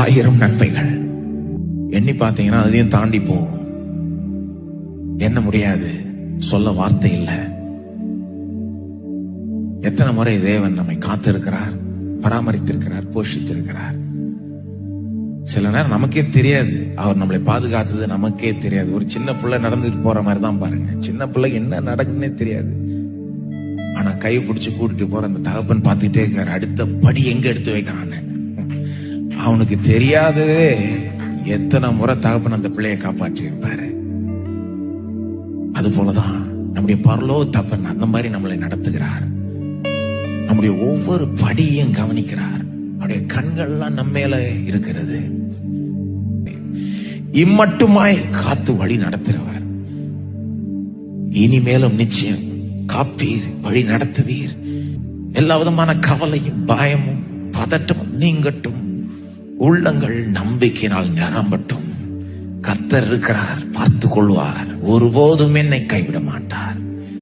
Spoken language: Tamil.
1000 நன்மைகள் எண்ணி பார்த்தீங்கன்னா அதையும் தாண்டி போகும். என்ன முடியாது, சொல்ல வார்த்தை இல்லை. எத்தனை முறை தேவன் நம்மை காத்திருக்கிறார், பராமரித்திருக்கிறார், போஷித்திருக்கிறார். சில நேரம் நமக்கே தெரியாது, அவர் நம்மளை பாதுகாத்தது நமக்கே தெரியாது. ஒரு சின்ன பிள்ளை நடந்துட்டு போற மாதிரி தான் பாருங்க. சின்ன பிள்ளை என்ன நடக்குதுன்னே தெரியாது. ஆனா கை பிடிச்சு கூட்டிட்டு போற அந்த தகப்பன் பார்த்துட்டே இருக்காரு, அடுத்த படி எங்க எடுத்து வைக்கிறான்னு. அவனுக்கு தெரியாது எத்தனை முறை தகப்பன் அந்த பிள்ளையை காப்பாற்றி இருப்பாரு. அது போலதான் நம்முடைய பரலோக தகப்பன் அந்த மாதிரி நம்மளை நடத்துகிறார். நம்முடைய ஒவ்வொரு படியையும் கவனிக்கிறார். அவருடைய கண்கள்லாம் நம்ம மேல இருக்கிறது. இம்மட்டுமாய் காத்து வழி நடத்துகிறவர். இனிமேலும் நிச்சயம் காப்பீர், வழி நடத்துவீர். எல்லா விதமான கவலையும் பயமும் பதட்டமும் நீங்கட்டும். உள்ளங்கள் நம்பிக்கையினால் நிரம்பட்டும். கர்த்தர் இருக்கிறார், பார்த்துக் கொள்வார். ஒருபோதும் என்னை கைவிட மாட்டார்.